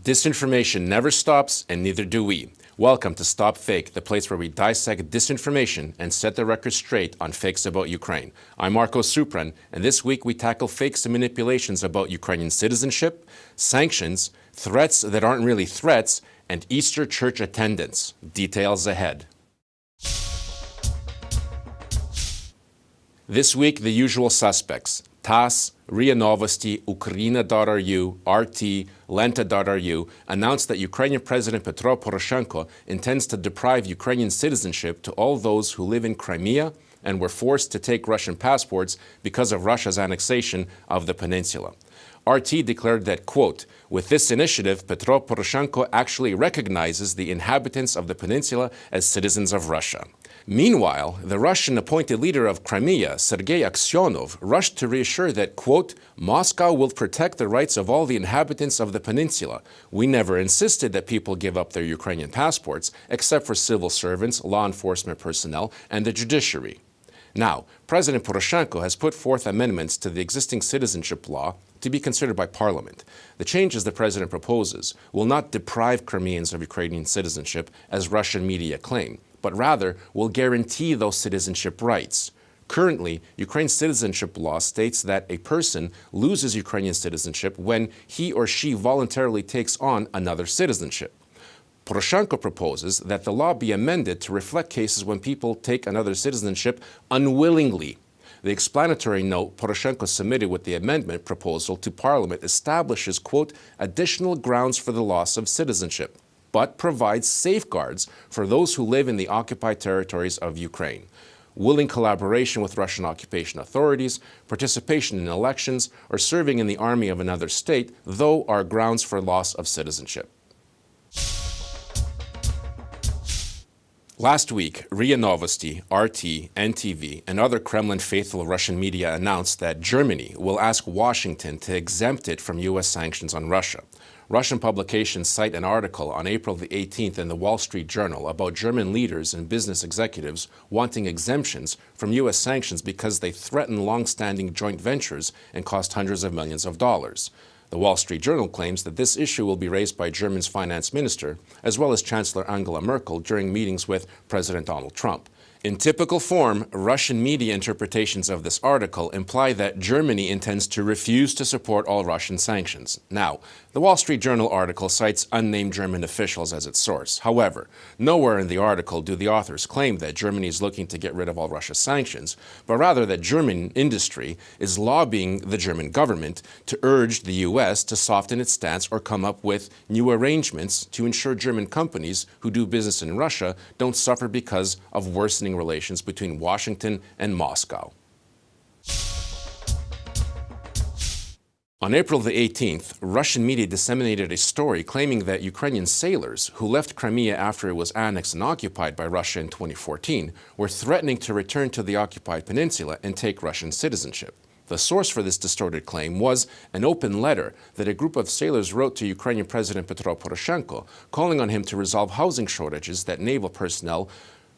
Disinformation never stops, and neither do we. Welcome to StopFake, the place where we dissect disinformation and set the record straight on fakes about Ukraine. I'm Marko Suprun, and this week we tackle fakes and manipulations about Ukrainian citizenship, sanctions, threats that aren't really threats, and Easter church attendance. Details ahead. This week, the usual suspects: TASS, RIA Novosti, Ukraina.ru, RT, Lenta.ru announced that Ukrainian President Petro Porosenko intends to deprive Ukrainian citizenship to all those who live in Crimea and were forced to take Russian passports because of Russia's annexation of the peninsula. RT declared that, quote, "With this initiative, Petro Poroshenko actually recognizes the inhabitants of the peninsula as citizens of Russia." Meanwhile, the Russian appointed leader of Crimea, Sergei Aksyonov, rushed to reassure that, quote, "Moscow will protect the rights of all the inhabitants of the peninsula. We never insisted that people give up their Ukrainian passports, except for civil servants, law enforcement personnel, and the judiciary." Now, President Poroshenko has put forth amendments to the existing citizenship law to be considered by Parliament. The changes the president proposes will not deprive Crimeans of Ukrainian citizenship, as Russian media claim, but rather will guarantee those citizenship rights. Currently, Ukraine's citizenship law states that a person loses Ukrainian citizenship when he or she voluntarily takes on another citizenship. Poroshenko proposes that the law be amended to reflect cases when people take another citizenship unwillingly. The explanatory note Poroshenko submitted with the amendment proposal to Parliament establishes, quote, "additional grounds for the loss of citizenship," but provides safeguards for those who live in the occupied territories of Ukraine: willing collaboration with Russian occupation authorities, participation in elections, or serving in the army of another state, though are grounds for loss of citizenship. Last week, RIA Novosti, RT, NTV, and other Kremlin-faithful Russian media announced that Germany will ask Washington to exempt it from U.S. sanctions on Russia. Russian publications cite an article on April the 18th in the Wall Street Journal about German leaders and business executives wanting exemptions from U.S. sanctions because they threaten long-standing joint ventures and cost hundreds of millions of dollars. The Wall Street Journal claims that this issue will be raised by Germany's finance minister, as well as Chancellor Angela Merkel, during meetings with President Donald Trump. In typical form, Russian media interpretations of this article imply that Germany intends to refuse to support all Russian sanctions. Now, the Wall Street Journal article cites unnamed German officials as its source. However, nowhere in the article do the authors claim that Germany is looking to get rid of all Russia's sanctions, but rather that German industry is lobbying the German government to urge the U.S. to soften its stance or come up with new arrangements to ensure German companies who do business in Russia don't suffer because of worsening relations between Washington and Moscow. On April the 18th, Russian media disseminated a story claiming that Ukrainian sailors who left Crimea after it was annexed and occupied by Russia in 2014 were threatening to return to the occupied peninsula and take Russian citizenship. The source for this distorted claim was an open letter that a group of sailors wrote to Ukrainian President Petro Poroshenko, calling on him to resolve housing shortages that naval personnel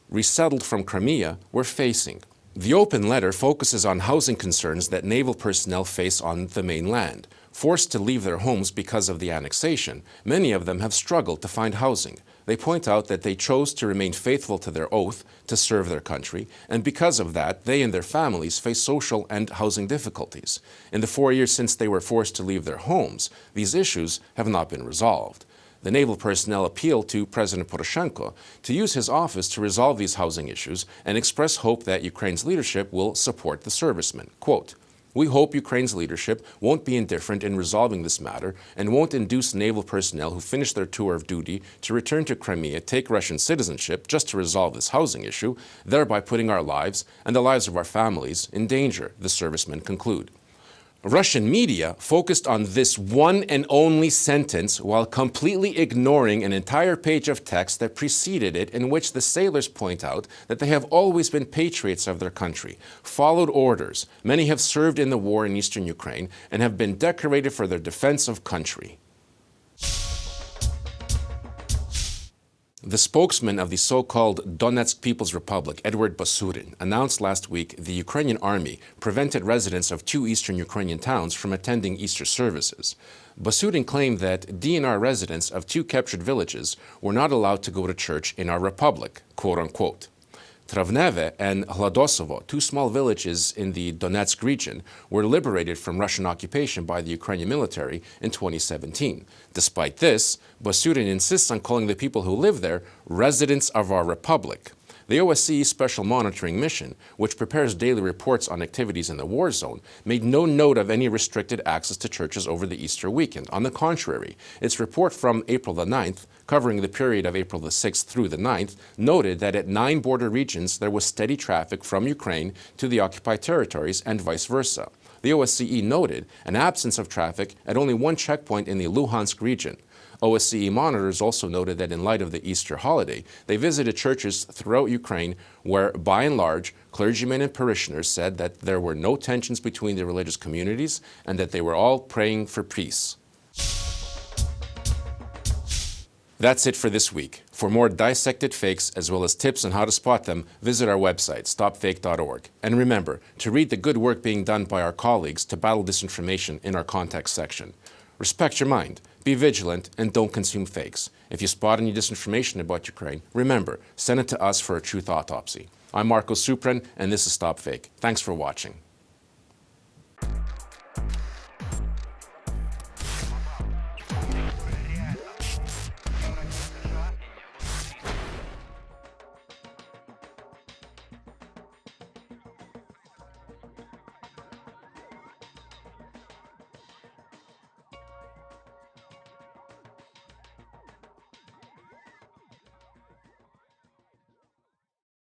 resettled from Crimea were facing. The open letter focuses on housing concerns that naval personnel face on the mainland. Forced to leave their homes because of the annexation, many of them have struggled to find housing. They point out that they chose to remain faithful to their oath to serve their country, and because of that, they and their families face social and housing difficulties. In the 4 years since they were forced to leave their homes, these issues have not been resolved. The naval personnel appealed to President Poroshenko to use his office to resolve these housing issues and express hope that Ukraine's leadership will support the servicemen. Quote, "We hope Ukraine's leadership won't be indifferent in resolving this matter and won't induce naval personnel who finish their tour of duty to return to Crimea, take Russian citizenship just to resolve this housing issue, thereby putting our lives and the lives of our families in danger," the servicemen conclude. Russian media focused on this one and only sentence while completely ignoring an entire page of text that preceded it, in which the sailors point out that they have always been patriots of their country, followed orders. Many have served in the war in eastern Ukraine and have been decorated for their defense of country. The spokesman of the so-called Donetsk People's Republic, Edward Basurin, announced last week the Ukrainian army prevented residents of 2 eastern Ukrainian towns from attending Easter services. Basurin claimed that DNR residents of 2 captured villages were not allowed to go to church in our republic, quote-unquote. Travneve and Hladosovo, 2 small villages in the Donetsk region, were liberated from Russian occupation by the Ukrainian military in 2017. Despite this, Basurin insists on calling the people who live there residents of our republic. The OSCE Special Monitoring Mission, which prepares daily reports on activities in the war zone, made no note of any restricted access to churches over the Easter weekend. On the contrary, its report from April the 9th, covering the period of April the 6th through the 9th, noted that at 9 border regions there was steady traffic from Ukraine to the occupied territories and vice versa. The OSCE noted an absence of traffic at only 1 checkpoint in the Luhansk region. OSCE monitors also noted that in light of the Easter holiday, they visited churches throughout Ukraine where, by and large, clergymen and parishioners said that there were no tensions between the religious communities and that they were all praying for peace. That's it for this week. For more dissected fakes, as well as tips on how to spot them, visit our website, StopFake.org. And remember to read the good work being done by our colleagues to battle disinformation in our context section. Respect your mind, be vigilant, and don't consume fakes. If you spot any disinformation about Ukraine, remember, send it to us for a truth autopsy. I'm Marko Suprun, and this is StopFake. Thanks for watching.